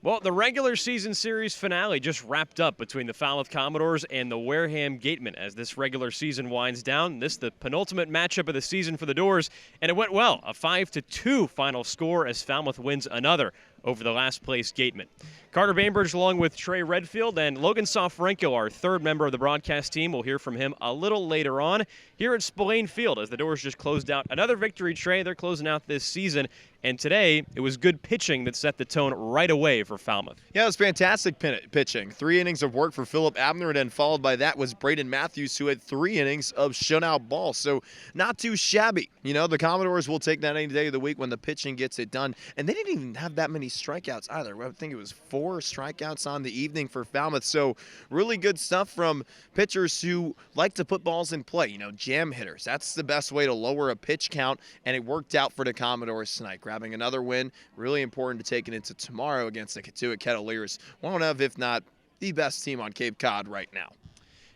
Well, the regular season series finale just wrapped up between the Falmouth Commodores and the Wareham Gatemen as this regular season winds down. This the penultimate matchup of the season for the Dores, and it went well. A 5-2 final score as Falmouth wins another over the last place Gatemen. Carter Bainbridge along with Trey Redfield and Logan Soforenko, our third member of the broadcast team. We'll hear from him a little later on here at Spillane Field as the Dores just closed out another victory. Trey, they're closing out this season. And today, it was good pitching that set the tone right away for Falmouth. Yeah, it was fantastic pitching. 3 innings of work for Phillip Abner, and then followed by that was Braden Matthews, who had 3 innings of shutout ball. So not too shabby. You know, the Commodores will take that any day of the week when the pitching gets it done. And they didn't even have that many strikeouts either. I think it was 4 strikeouts on the evening for Falmouth. So really good stuff from pitchers who like to put balls in play. You know, jam hitters. That's the best way to lower a pitch count, and it worked out for the Commodores tonight. Grabbing another win, really important to take it into tomorrow against the Cotuit-Kettleers, one of, if not the best team on Cape Cod right now.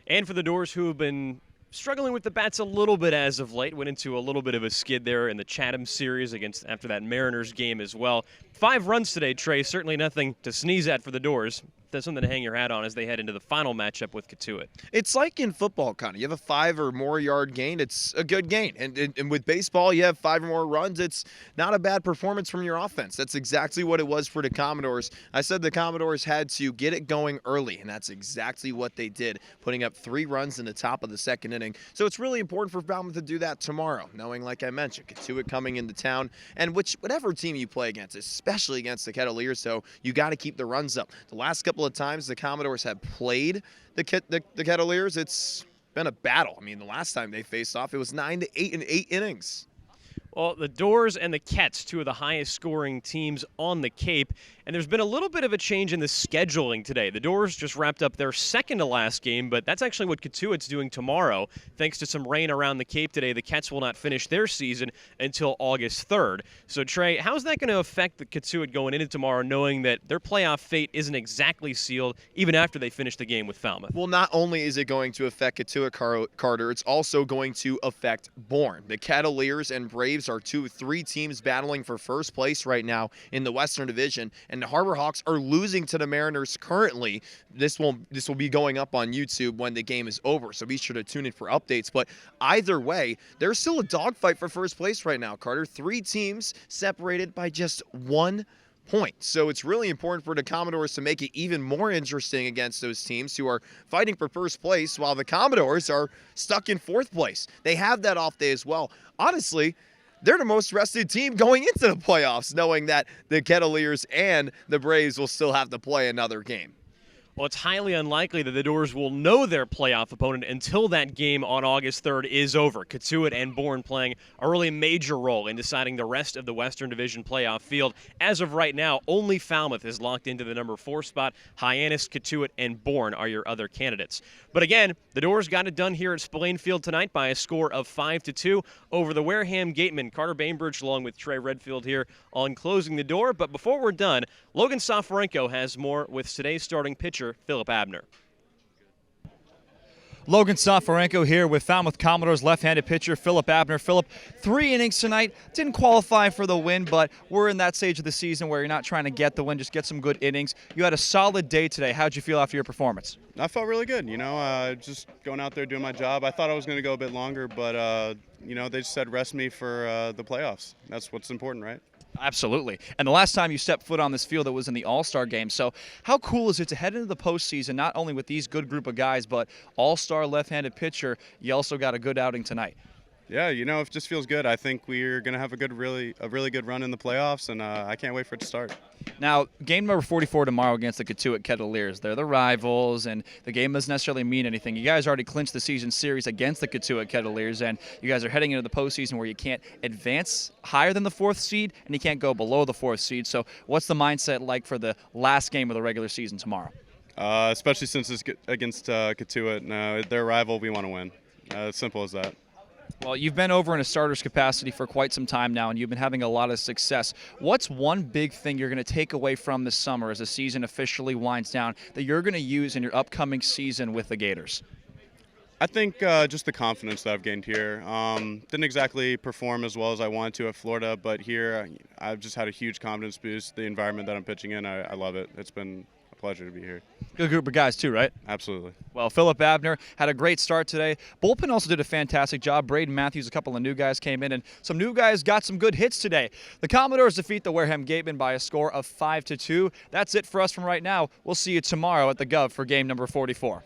And for the Dores, who have been struggling with the bats a little bit as of late, went into a little bit of a skid there in the Chatham series after that Mariners game as well. 5 runs today, Trey, certainly nothing to sneeze at for the Dores. That's something to hang your hat on as they head into the final matchup with Cotuit. It's like in football, kind of. You have a 5 or more yard gain, it's a good gain. And with baseball, you have 5 or more runs, it's not a bad performance from your offense. That's exactly what it was for the Commodores. I said the Commodores had to get it going early, and that's exactly what they did, putting up 3 runs in the top of the second inning. So it's really important for Falmouth to do that tomorrow, knowing, like I mentioned, Cotuit coming into town, and whatever team you play against, especially against the Kettleers, so you got to keep the runs up. The last couple of times the Commodores have played the Kettleers, it's been a battle. I mean, the last time they faced off, it was 9-8 in 8 innings. Well, the Dores and the Kets, 2 of the highest scoring teams on the Cape, and there's been a little bit of a change in the scheduling today. The Dores just wrapped up their second to last game, but that's actually what Cotuit's doing tomorrow. Thanks to some rain around the Cape today, the Kets will not finish their season until August 3rd. So, Trey, how's that going to affect the Cotuit going into tomorrow, knowing that their playoff fate isn't exactly sealed even after they finish the game with Falmouth? Well, not only is it going to affect Cotuit, Carter, it's also going to affect Bourne. The Kettleers and Braves are 3 teams battling for first place right now in the Western Division, and the Harbor Hawks are losing to the Mariners currently. This will be going up on YouTube when the game is over, so be sure to tune in for updates. But either way, there's still a dogfight for first place right now, Carter. 3 teams separated by just 1 point. So it's really important for the Commodores to make it even more interesting against those teams who are fighting for first place while the Commodores are stuck in 4th place. They have that off day as well. Honestly, they're the most rested team going into the playoffs, knowing that the Kettleers and the Braves will still have to play another game. Well, it's highly unlikely that the Dores will know their playoff opponent until that game on August 3rd is over. Cotuit and Bourne playing a really major role in deciding the rest of the Western Division playoff field. As of right now, only Falmouth is locked into the number 4 spot. Hyannis, Cotuit, and Bourne are your other candidates. But again, the Dores got it done here at Spillane Field tonight by a score of 5-2 over the Wareham Gatemen. Carter Bainbridge along with Trey Redfield here on Closing the Door. But before we're done, Logan Soforenko has more with today's starting pitcher, Phillip Abner. Logan Soforenko here with Falmouth Commodores left-handed pitcher Phillip Abner. Phillip, 3 innings tonight. Didn't qualify for the win, but we're in that stage of the season where you're not trying to get the win, just get some good innings. You had a solid day today. How'd you feel after your performance? I felt really good, just going out there doing my job. I thought I was going to go a bit longer, but, they just said rest me for the playoffs. That's what's important, right? Absolutely. And the last time you stepped foot on this field, it was in the All-Star game. So how cool is it to head into the postseason, not only with these good group of guys, but All-Star left-handed pitcher? You also got a good outing tonight. Yeah, it just feels good. I think we're going to have a really good run in the playoffs, and I can't wait for it to start. Now, game number 44 tomorrow against the Cotuit-Kettleers. They're the rivals, and the game doesn't necessarily mean anything. You guys already clinched the season series against the Cotuit-Kettleers, and you guys are heading into the postseason where you can't advance higher than the 4th seed, and you can't go below the 4th seed. So what's the mindset like for the last game of the regular season tomorrow? Especially since it's against Cotuit. They're a rival, we want to win. As simple as that. Well, you've been over in a starter's capacity for quite some time now, and you've been having a lot of success. What's one big thing you're going to take away from this summer as the season officially winds down that you're going to use in your upcoming season with the Gators? I think just the confidence that I've gained here. Didn't exactly perform as well as I wanted to at Florida, but here I've just had a huge confidence boost. The environment that I'm pitching in, I love it. It's been a pleasure to be here. Good group of guys too, right? Absolutely. Well, Phillip Abner had a great start today. Bullpen also did a fantastic job. Braden Matthews, a couple of new guys came in, and some new guys got some good hits today. The Commodores defeat the Wareham Gatemen by a score of 5-2. That's it for us from right now. We'll see you tomorrow at the Gov for game number 44.